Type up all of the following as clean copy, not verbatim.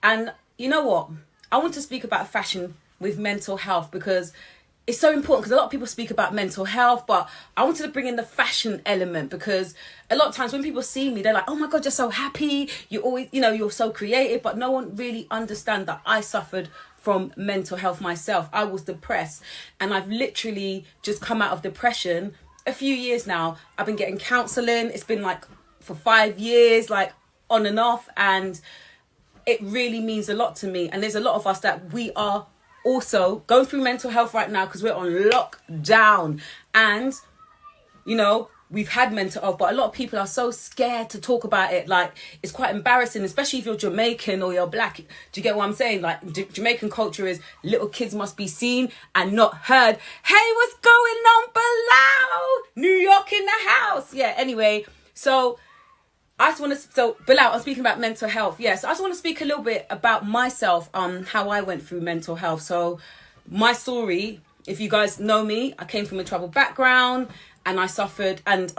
And you know what? I want to speak about fashion with mental health because it's so important, because a lot of people speak about mental health, but I wanted to bring in the fashion element, because a lot of times when people see me, they're like, oh my God, you're so happy. You always, you're so creative, but no one really understands that I suffered from mental health myself. I was depressed, and I've literally just come out of depression a few years now. I've been getting counselling. It's been like for 5 years, like on and off, and it really means a lot to me. And there's a lot of us that we are also going through mental health right now because we're on lockdown, and we've had mental health, but a lot of people are so scared to talk about it. Like, it's quite embarrassing, especially if you're Jamaican or you're black. Do you get what I'm saying? Like, Jamaican culture is little kids must be seen and not heard. Hey, what's going on below? New York in the house. Yeah, anyway, so I just want to, Bilal, I'm speaking about mental health. Yes, I just want to speak a little bit about myself, how I went through mental health. So my story, if you guys know me, I came from a troubled background and I suffered, and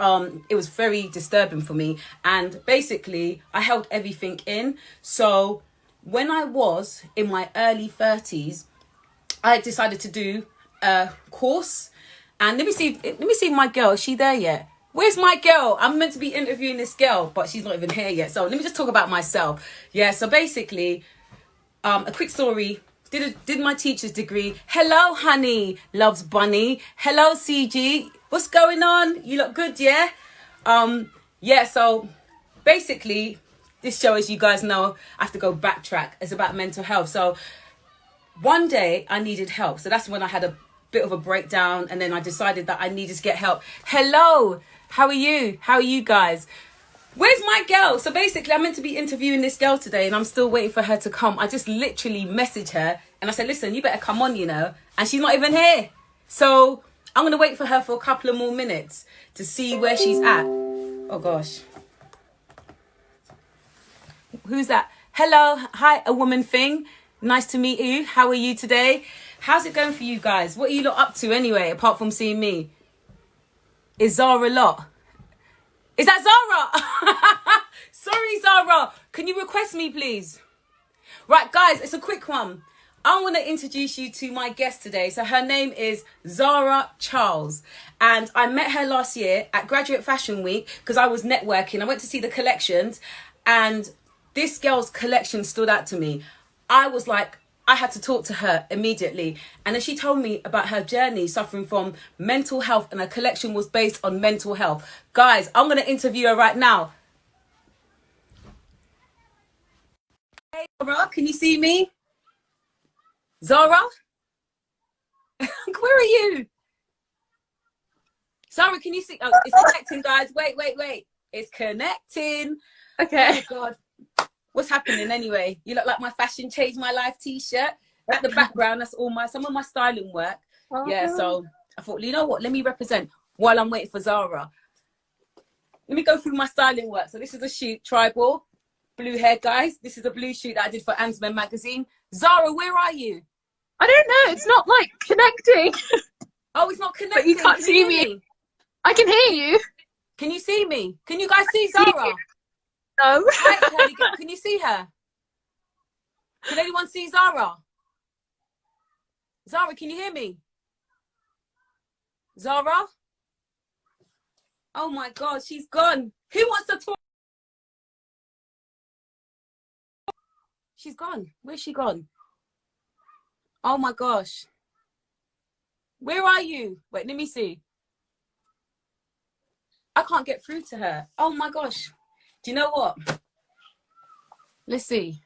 it was very disturbing for me. And basically, I held everything in. So when I was in my early 30s, I decided to do a course. And let me see if my girl, is she there yet? Where's my girl? I'm meant to be interviewing this girl, but she's not even here yet. So let me just talk about myself. Yeah, so basically, a quick story. Did my teacher's degree. Hello, honey. Loves bunny. Hello, CG. What's going on? You look good, yeah? Yeah, so basically, this show, as you guys know, I have to go backtrack. It's about mental health. So one day I needed help. So that's when I had a bit of a breakdown, and then I decided that I needed to get help. Hello. How are you? How are you guys? Where's my girl? So basically, I'm meant to be interviewing this girl today, and I'm still waiting for her to come. I just literally messaged her, and I said, listen, you better come on, and she's not even here. So I'm going to wait for her for a couple of more minutes to see where she's at. Oh, gosh. Who's that? Hello. Hi, a woman thing. Nice to meet you. How are you today? How's it going for you guys? What are you lot up to anyway, apart from seeing me? Is Zara lot? Is that Zara? Sorry, Zara. Can you request me, please? Right, guys, it's a quick one. I want to introduce you to my guest today. So her name is Zara Charles. And I met her last year at Graduate Fashion Week because I was networking. I went to see the collections, and this girl's collection stood out to me. I was like, I had to talk to her immediately. And then she told me about her journey suffering from mental health, and her collection was based on mental health. Guys, I'm going to interview her right now. Hey, Zara, can you see me? Zara? Where are you? Zara, can you see? Oh, it's connecting, guys. Wait. It's connecting. Okay. Oh, God. What's happening anyway? You look like my fashion changed my life t-shirt. At the background, that's all some of my styling work. Oh. Yeah, so I thought, you know what? Let me represent while I'm waiting for Zara. Let me go through my styling work. So this is a shoot, tribal, blue hair, guys. This is a blue shoot that I did for Anne's Men magazine. Zara, where are you? I don't know. It's not like connecting. Oh, it's not connecting. But you can't see me. I can hear you. Can you see me? Can you guys see Zara? No. Right, can you see her? Can anyone see Zara? Zara, can you hear me? Zara? Oh my God, she's gone. Who wants to talk? She's gone. Where's she gone? Oh my gosh. Where are you? Wait, let me see. I can't get through to her. Oh my gosh. Do you know what? Let's see.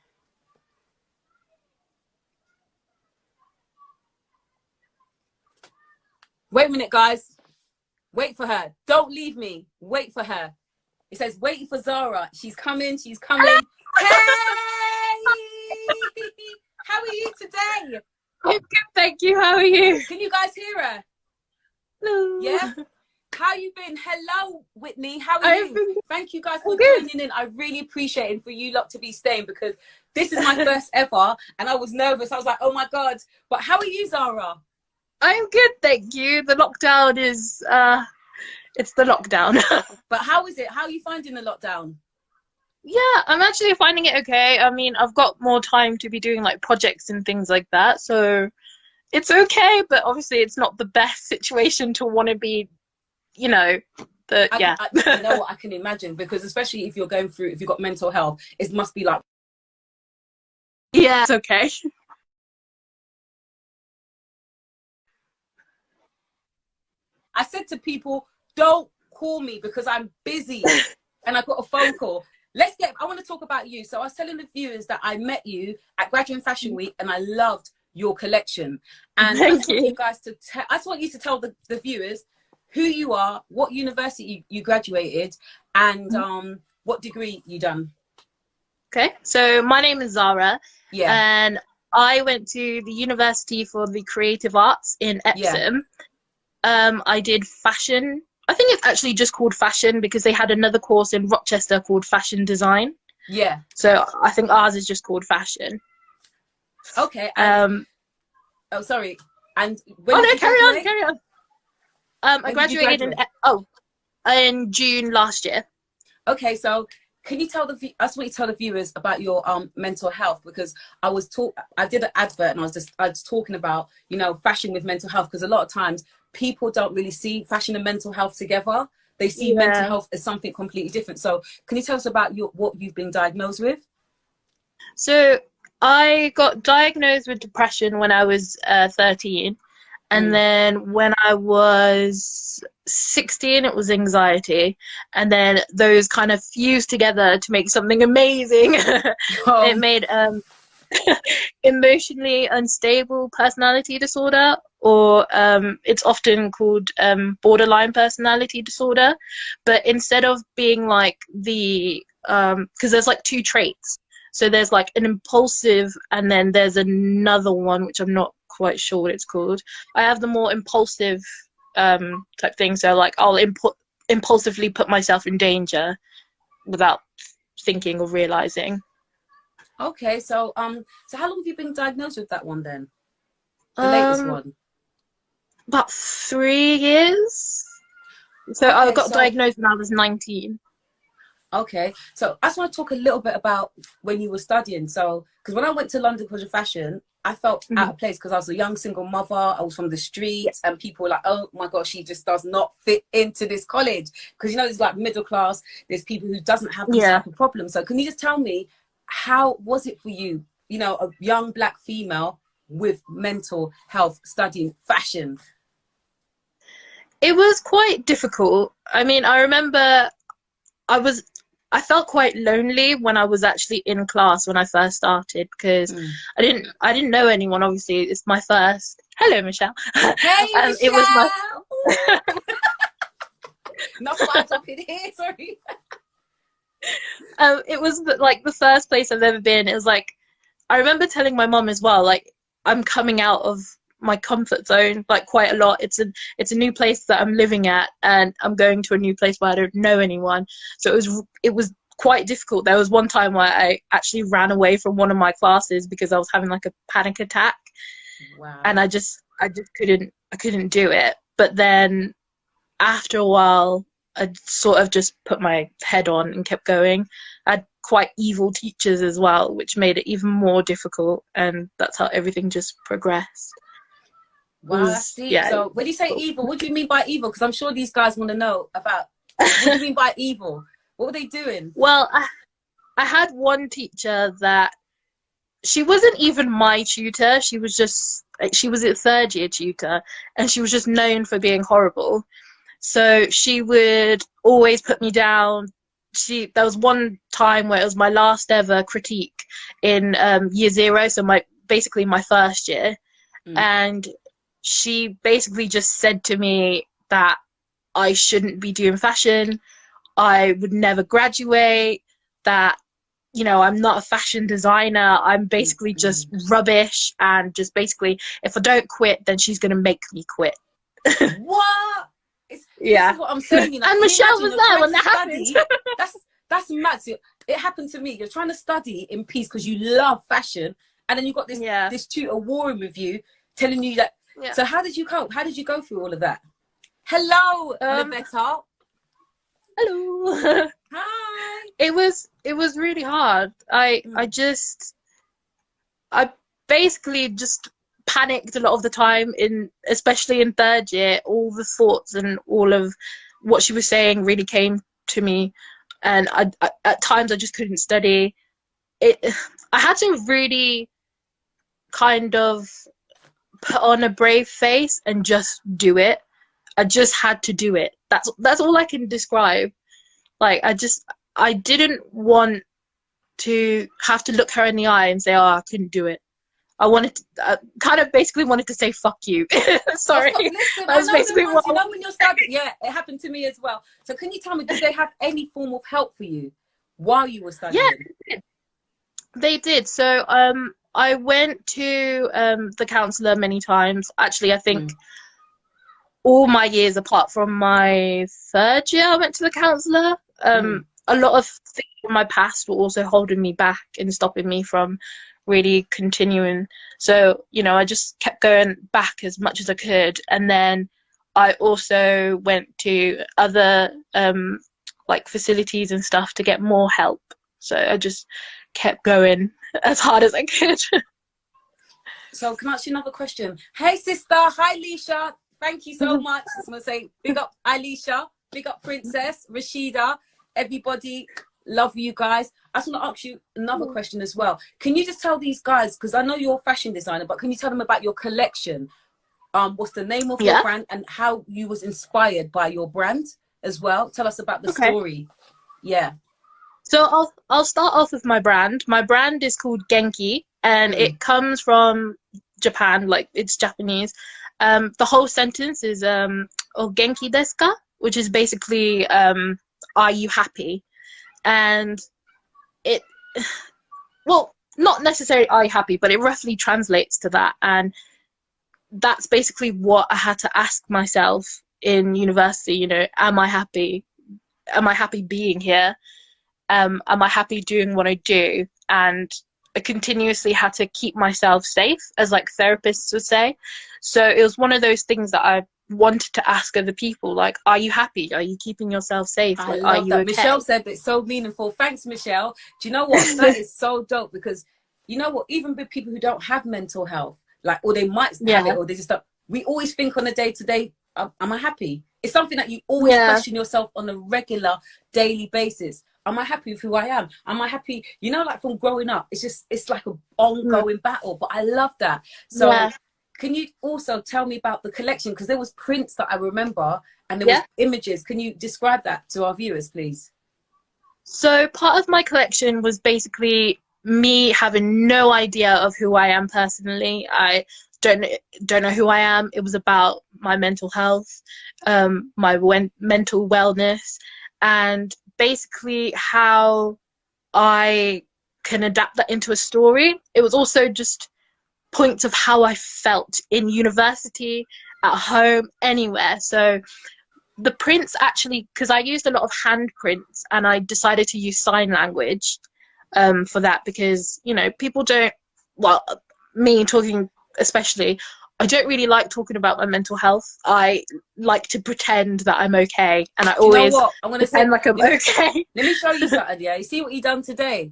Wait a minute, guys. Wait for her. Don't leave me. Wait for her. It says waiting for Zara. She's coming. She's coming. Hey! How are you today? I'm good, thank you. How are you? Can you guys hear her? Hello. Yeah? How you been? Hello, Whitney. How are you? Thank you guys for joining in. I really appreciate it for you lot to be staying, because this is my first ever, and I was nervous. I was like, oh my God. But how are you, Zara? I'm good, thank you. The lockdown is, it's the lockdown. But how is it? How are you finding the lockdown? Yeah, I'm actually finding it okay. I mean, I've got more time to be doing like projects and things like that, so it's okay, but obviously it's not the best situation to want to be, you know, the yeah. You know what, I can imagine, because especially if you're going through, if you've got mental health, it must be like, Yeah, it's okay. I said to people, don't call me because I'm busy and I got a phone call. I want to talk about you. So I was telling the viewers that I met you at Graduate Fashion Week and I loved your collection. And I Thank just want you you. guys to I just want you to tell the viewers who you are, what university you graduated, and what degree you done. Okay, so my name is Zara, Yeah, and I went to the University for the Creative Arts in yeah, Epsom. I did fashion. I think it's actually just called fashion because they had another course in Rochester called fashion design. yeah. So I think ours is just called fashion. Okay, and Um, oh, sorry. And when oh did no, you carry on, graduate? carry on. I When did you graduated graduate? in June last year. Okay, so can you tell I just want you to tell the viewers about your mental health, because I did an advert and I was talking about, you know, fashion with mental health, because a lot of times people don't really see fashion and mental health together. They see mental Yeah. health as something completely different. So can you tell us about what you've been diagnosed with? So I got diagnosed with depression when I was 13. And Mm. then when I was 16, it was anxiety. And then those kind of fused together to make something amazing. It Um, made emotionally unstable personality disorder, or it's often called borderline personality disorder. But instead of being like because there's like two traits. So there's like an impulsive, and then there's another one which I'm not quite sure what it's called. I have the more impulsive type thing. So like I'll impulsively put myself in danger without thinking or realizing. okay, so how long have you been diagnosed with that one then? The latest Um, one. about 3 years. So I Okay, got so diagnosed when I was 19. okay, so I just want to talk a little bit about when you were studying. So, because when I went to London College of Fashion, I felt out Mhm. of place because I was a young single mother. I was from the Yeah. streets, and people were like, "Oh my gosh, she just does not fit into this college." Because you know, there's like middle class. There's people who doesn't have these Yeah. type of problems. So, can you just tell me how was it for you? You know, a young black female with mental health studying fashion. It was quite difficult. I mean, I remember I was I felt quite lonely when I was actually in class when I first started because Mm. I didn't know anyone. Obviously, it's my first. Hello, Michelle. Hey, It was my Michelle. Not vibes up in here. Sorry. it was like the first place I've ever been. It was like I remember telling my mom as well, like I'm coming out of my comfort zone like quite a lot. It's a new place that I'm living at, and I'm going to a new place where I don't know anyone. So it was quite difficult. There was one time where I actually ran away from one of my classes because I was having like a panic attack, and Wow. I couldn't do it. But then after a while, I sort of just put my head on and kept going. I had quite evil teachers as well, which made it even more difficult, and that's how everything just progressed. It Wow, that's was, deep. yeah, So when you say difficult. evil, what do you mean by evil? Because I'm sure these guys want to know about what do you mean by evil? What were they doing? Well, I had one teacher that she wasn't even my tutor. She was just like, she was a third year tutor, and she was just known for being horrible. So she would always put me down. There was one time where it was my last ever critique in year zero, so basically my first year, Mm. and she basically just said to me that I shouldn't be doing fashion, I would never graduate, that I'm not a fashion designer, I'm Mm. basically just Mm. rubbish, and just basically if I don't quit, then she's gonna make me quit. What? This Yeah. is what I'm saying. You know, And can you Michelle imagine was you're there trying when to that happened. study? That's mad. So it happened to me. You're trying to study in peace because you love fashion, and then you got this Yeah. this tutor warring with you, telling you that. Yeah. So how did you cope? How did you go through all of that? Hello, Um, Livetta. Hello. Hi. It was really hard. I basically just panicked a lot of the time, especially in third year. All the thoughts and all of what she was saying really came to me, and I at times I just couldn't study. I had to really kind of put on a brave face and just do it. I just had to do it. That's all I can describe. Like I didn't want to have to look her in the eye and say, "Oh, I couldn't do it." I kind of basically wanted to say "fuck you." Sorry, Listen, I that's know the basically ones. what. You know when you're studying. Yeah, it happened to me as well. So can you tell me, did they have any form of help for you while you were Yeah, studying? they did. So I went to the counselor many times. Actually, I think all my years apart from my third year, I went to the counselor. A lot of things in my past were also holding me back and stopping me from really continuing. So, I just kept going back as much as I could. And then I also went to other like facilities and stuff to get more help. So I just kept going as hard as I could. So can I ask you another question? Hey, sister. Hi, Leisha. Thank you so much. I just want to say big up Alicia, big up Princess, Rashida, everybody. Love you guys. I just want to ask you another question as well. Can you just tell these guys, because I know you're a fashion designer, but can you tell them about your collection? What's the name of your Yeah. brand and how you was inspired by your brand as well? Tell us about the Okay. story. Yeah. So I'll start off with my brand. My brand is called Genki, and it comes from Japan, like it's Japanese. The whole sentence is "O genki desu ka?" which is basically "Are you happy?" And it, well, not necessarily "Are you happy?" but it roughly translates to that. And that's basically what I had to ask myself in university. Am I happy? Am I happy being here? Am I happy doing what I do? And I continuously had to keep myself safe, as like therapists would say. So it was one of those things that I wanted to ask other people, like, are you happy? Are you keeping yourself safe? I Like, are love you that. okay? Michelle said it's so meaningful. Thanks, Michelle. Do you know what? That is so dope, because you know what? Even with people who don't have mental health, like, or they might have it, Yeah. or they just don't, we always think on a day-to-day, am I happy? It's something that you always Yeah. question yourself on a regular daily basis. Am I happy with who I am? Am I happy? Like from growing up, it's like an ongoing battle, but I love that. So Yeah. can you also tell me about the collection? Because there was prints that I remember and there was Yeah. images. Can you describe that to our viewers, please? So part of my collection was basically me having no idea of who I am personally. I don't know who I am. It was about my mental health, my mental wellness, and basically how I can adapt that into a story. It was also just points of how I felt in university, at home, anywhere. So the prints actually, because I used a lot of hand prints and I decided to use sign language for that, because people don't, well, me talking especially, I don't really like talking about my mental health. I like to pretend that I'm okay, and I Do you know always what? I'm going to say, pretend like I'm okay. let me show you something. Yeah, you see what you done today?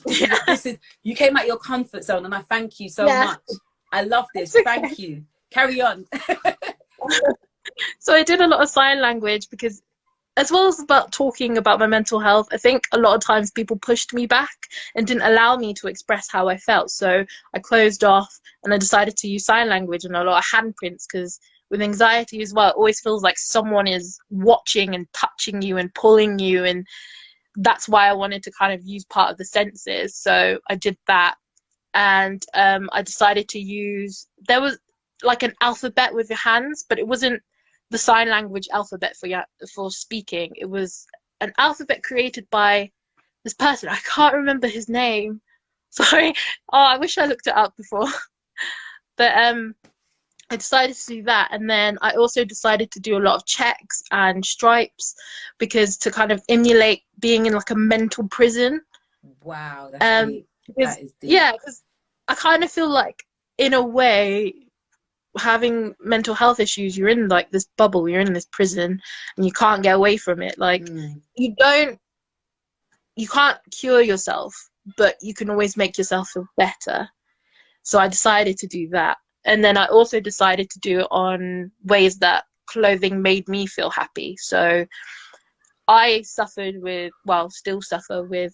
This is you came out your comfort zone, and I thank you so much. I love this. Okay. Thank you. Carry on. So I did a lot of sign language because, as well as about talking about my mental health, I think a lot of times people pushed me back and didn't allow me to express how I felt. So I closed off and I decided to use sign language and a lot of handprints, because with anxiety as well, it always feels like someone is watching and touching you and pulling you. And that's why I wanted to kind of use part of the senses. So I did that. And I decided to use, there was like an alphabet with your hands, but it wasn't the sign language alphabet for speaking. It was an alphabet created by this person. I can't remember his name. Sorry. Oh, I wish I looked it up before. But I decided to do that, and then I also decided to do a lot of checks and stripes, because to kind of emulate being in like a mental prison. Wow, that's deep. Because, That is deep. yeah, because I kind of feel like, in a way, having mental health issues, you're in like this bubble, you're in this prison, and you can't get away from it. Like you can't cure yourself, but you can always make yourself feel better. So I decided to do that. And then I also decided to do it on ways that clothing made me feel happy. So I suffered with, well, still suffer with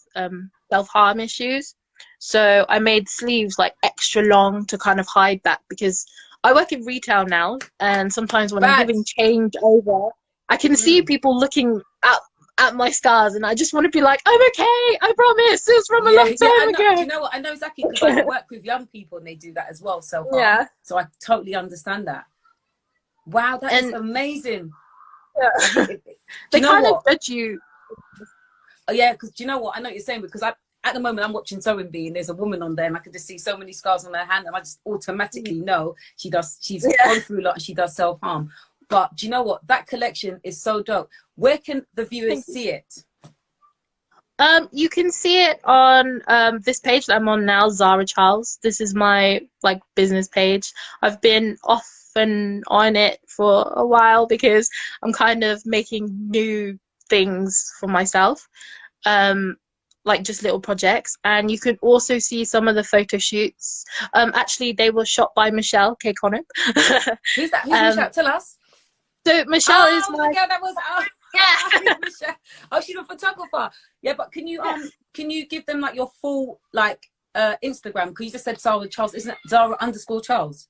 self-harm issues. So I made sleeves like extra long to kind of hide that, because I work in retail now, and sometimes when I'm giving change over, I can see people looking at my scars, and I just want to be like, I'm okay, I promise, it was from a long time ago. Do you know what? I know exactly, because I work with young people and they do that as well, self-harm. Yeah. So I totally understand that. Wow, that is amazing. Yeah. They kind of judge you. Oh, yeah, because do you know what? I know what you're saying, because at the moment I'm watching Sewing Bee, and there's a woman on there, and I can just see so many scars on her hand, and I just automatically know she's gone through a lot, and she does self-harm. But do you know what? That collection is so dope. Where can the viewers see it? You can see it on this page that I'm on now, Zara Charles. This is my like business page. I've been off and on it for a while because I'm kind of making new things for myself, like just little projects. And you can also see some of the photo shoots. Actually, they were shot by Michelle K. Connor. Who's that? Who's Michelle? Tell us. So Michelle is my... yeah, that was Michelle. Oh, she's a photographer. Yeah, but can you give them like your full like Instagram? Because you just said Zara Charles, isn't it? Zara_Charles.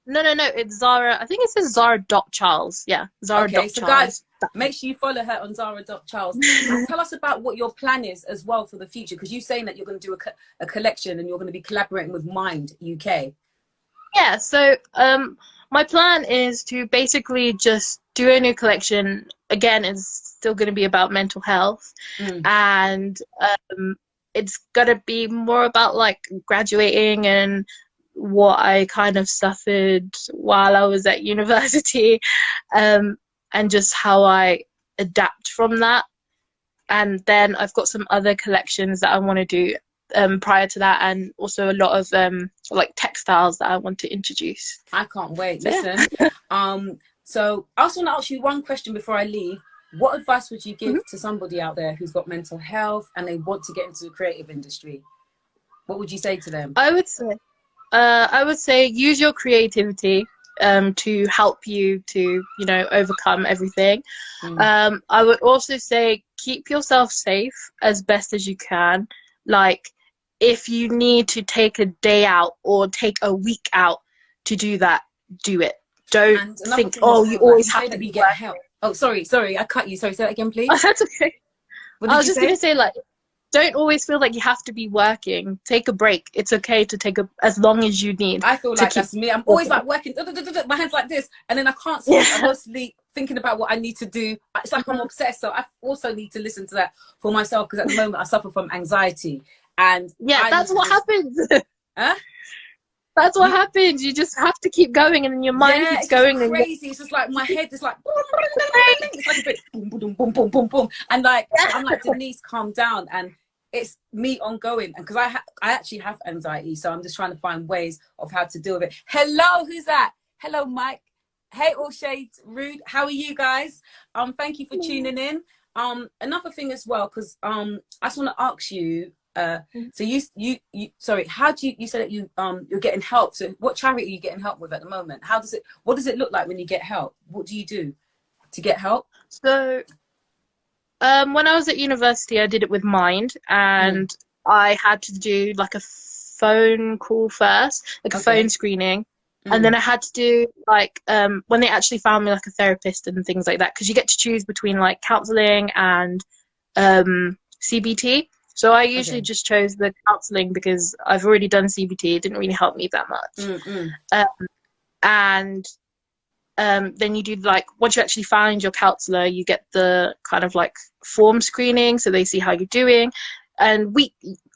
No, it's Zara. I think it says Zara.Charles. Yeah, Zara. Okay, so guys, make sure you follow her on Zara.Charles. And tell us about what your plan is as well for the future, because you're saying that you're going to do a collection, and you're going to be collaborating with Mind UK. Yeah, so my plan is to basically just do a new collection. Again, it's still going to be about mental health, and it's going to be more about like graduating and what I kind of suffered while I was at university, and just how I adapt from that. And then I've got some other collections that I want to do prior to that, and also a lot of like textiles that I want to introduce. I can't wait. Listen, so I also want to ask you one question before I leave. What advice would you give to somebody out there who's got mental health and they want to get into the creative industry? What would you say to them? I would say use your creativity to help you to, overcome everything. I would also say keep yourself safe as best as you can. Like, if you need to take a day out or take a week out to do that, do it. Don't think, you always have to get help. Oh, sorry, I cut you. Sorry, say that again, please. Oh, that's okay. I was just going to say, like, don't always feel like you have to be working. Take a break. It's okay to take as long as you need. I feel like that's me. I'm always like working, my hands like this, and then I can't sleep. I'm mostly thinking about what I need to do. It's like I'm obsessed. So I also need to listen to that for myself, because at the moment I suffer from anxiety. And that's what happens. Huh? That's what happens. You just have to keep going, and then your mind keeps going. It's crazy. It's just like my head is like, it's like a bit boom, boom, boom, boom, boom, boom, and like I'm like, Denise, calm down. And it's me ongoing, and because I actually have anxiety, so I'm just trying to find ways of how to deal with it. Hello, who's that? Hello, Mike. Hey, all shades rude. How are you guys? Thank you for tuning in. Another thing as well, because I just want to ask you. So you sorry, how do you said that you're getting help? So what charity are you getting help with at the moment? What does it look like when you get help? What do you do to get help? So when I was at university, I did it with Mind, and I had to do like a phone call first, like a phone screening, and then I had to do like when they actually found me like a therapist and things like that, because you get to choose between like counselling and CBT. So I usually just chose the counselling because I've already done CBT. It didn't really help me that much. And then you do like, once you actually find your counsellor, you get the kind of like form screening, so they see how you're doing. And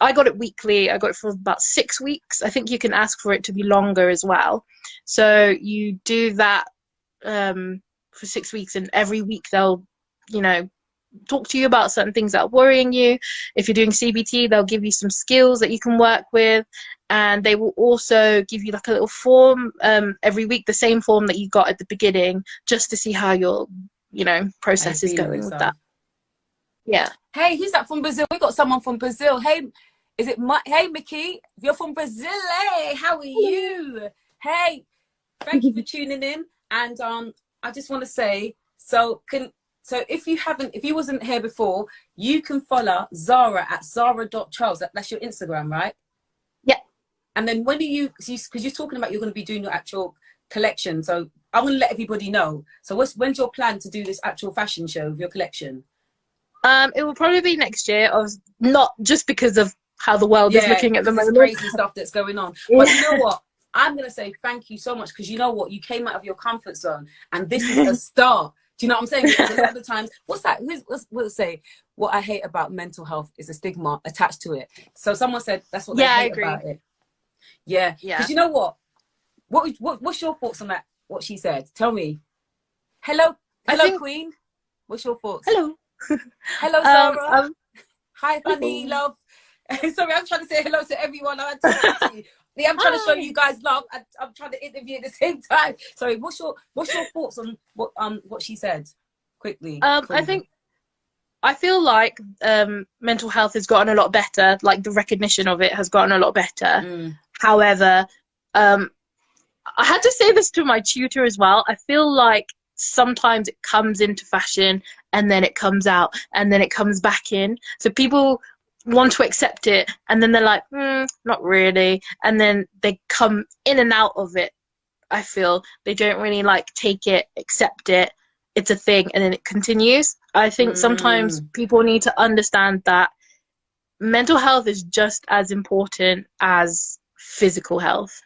I got it weekly. I got it for about 6 weeks. I think you can ask for it to be longer as well. So you do that for 6 weeks, and every week they'll, talk to you about certain things that are worrying you. If you're doing CBT, they'll give you some skills that you can work with, and they will also give you like a little form every week, the same form that you got at the beginning, just to see how your process is going with that. Yeah. Hey, who's that from Brazil? We got someone from Brazil. Hey, is it hey Mickey? You're from Brazil. Hey, how are you? Hey, thank you for tuning in. And I just want to say, so if you wasn't here before, you can follow Zara at zara.charles. That's your Instagram, right? Yeah. And then when do because you're talking about you're going to be doing your actual collection. So I want to let everybody know. So when's your plan to do this actual fashion show of your collection? It will probably be next year. Not just because of how the world is looking at the moment. Crazy stuff that's going on. But you know what? I'm going to say thank you so much, because you know what? You came out of your comfort zone, and this is a start. Do you know what I'm saying? Because a lot of the times, what's that? What's say? What I hate about mental health is a stigma attached to it. So someone said that's what they hate about it. Yeah. Because you know what? What's your thoughts on that? What she said? Tell me. Hello, Queen. What's your thoughts? Hello. Hello, Zara. Hi, honey, love. Sorry, I'm trying to say hello to everyone. I'm trying to show you guys love. I'm trying to interview at the same time. Sorry, what's your thoughts on what she said? Quickly. I feel like mental health has gotten a lot better. Like the recognition of it has gotten a lot better. However, I had to say this to my tutor as well. I feel like sometimes it comes into fashion and then it comes out and then it comes back in. So people want to accept it and then they're like, not really. And then they come in and out of it. I feel they don't really like take it, accept it. It's a thing and then it continues. I think sometimes people need to understand that mental health is just as important as physical health.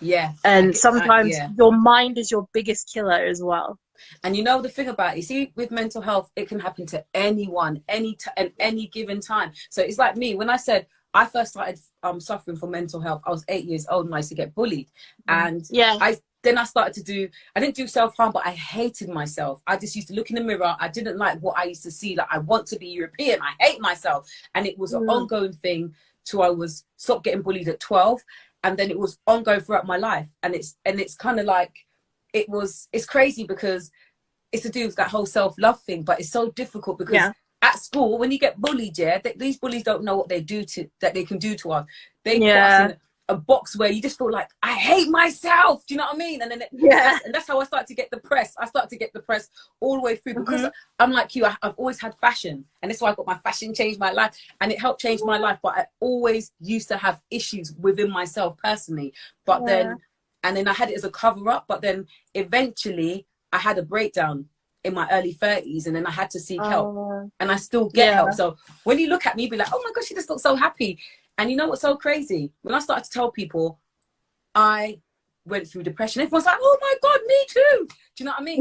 Yeah. And sometimes your mind is your biggest killer as well. And you know the thing about it, you see, with mental health, it can happen to anyone, at any given time. So it's like me, when I said I first started suffering from mental health, I was 8 years old and I used to get bullied. And then I started to do, I didn't do self-harm, but I hated myself. I just used to look in the mirror. I didn't like what I used to see. Like, I want to be European. I hate myself. And it was an ongoing thing till I was stopped getting bullied at 12. And then it was ongoing throughout my life. And it's kind of like, it's crazy because it's to do with that whole self-love thing, but it's so difficult because at school, when you get bullied, these bullies don't know what they can do to us. They put us in a box where you just feel like, I hate myself. Do you know what I mean? And then and that's how I started to get depressed. I started to get depressed all the way through because I'm like you. I've always had fashion, and that's why I got my fashion changed my life, and it helped change my life. But I always used to have issues within myself personally. But then I had it as a cover up. But then eventually I had a breakdown in my early 30s, and then I had to seek help, and I still get help. So when you look at me, be like, oh my gosh, she just looks so happy. And you know what's so crazy? When I started to tell people I went through depression, everyone's like, oh my God, me too. Do you know what I mean?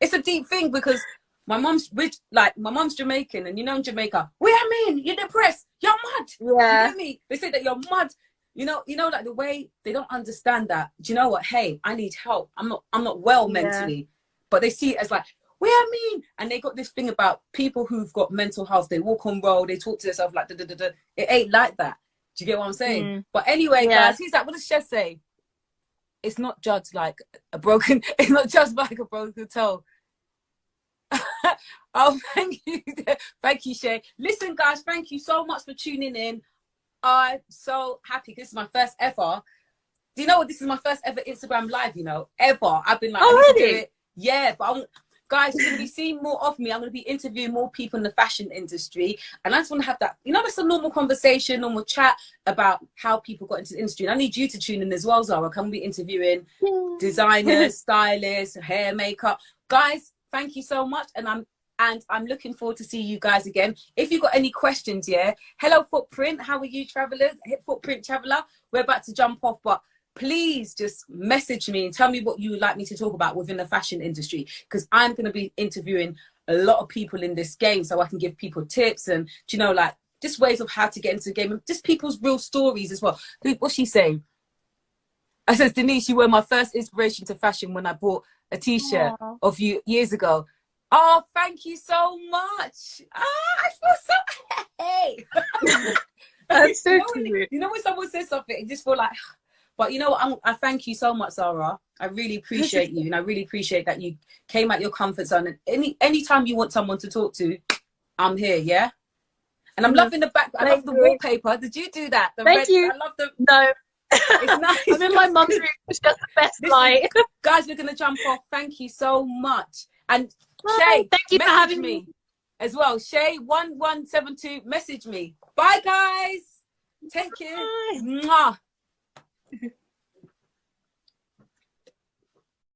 It's a deep thing because my mom's Jamaican, and you know in Jamaica, what I mean? You're depressed, you're mad. You know me? They say that you're mad. You know, like the way they don't understand that. Do you know what? Hey, I need help. I'm not well mentally, but they see it as like, what I mean? And they got this thing about people who've got mental health. They walk on road, they talk to themselves like, da, da, da, da. It ain't like that. Do you get what I'm saying? But anyway, guys, he's like, what does Chef say? It's not judged like a broken, it's not judged like a broken toe. Oh, thank you. Thank you, Shay. Listen, guys, thank you so much for tuning in. I'm so happy. This is my first ever. Do you know what? This is my first ever Instagram live, ever. I've been like, I need to do it. Yeah, but guys, you're going to be seeing more of me. I'm going to be interviewing more people in the fashion industry. And I just want to have that, that's a normal conversation, normal chat about how people got into the industry. And I need you to tune in as well, Zara. Can we be interviewing designers, stylists, hair, makeup? Guys, thank you so much. And I'm looking forward to see you guys again. If you've got any questions, hello, Footprint. How are you, travelers? Footprint Traveler. We're about to jump off, but please just message me and tell me what you would like me to talk about within the fashion industry, because I'm going to be interviewing a lot of people in this game so I can give people tips and, like just ways of how to get into the game and just people's real stories as well. What's she saying? I says, Denise, you were my first inspiration to fashion when I bought a t-shirt of you years ago. Oh, thank you so much. I feel so hey. That's so You know when someone says something, you just feel like, but you know what? I thank you so much, Zara. I really appreciate you, and I really appreciate that you came out your comfort zone. And anytime you want someone to talk to, I'm here. Yeah. And I'm loving the back. I love Thank the you. wallpaper. Did you do that? The Thank red. you. I love the. No. It's nice. I'm in my mum's room. It's just the best Listen, light. guys, we're gonna jump off. Thank you so much. And Bye. Shay, Thank you for message having me. me as well. Shay 1172, message me. Bye, guys. Take care. Bye. Mwah.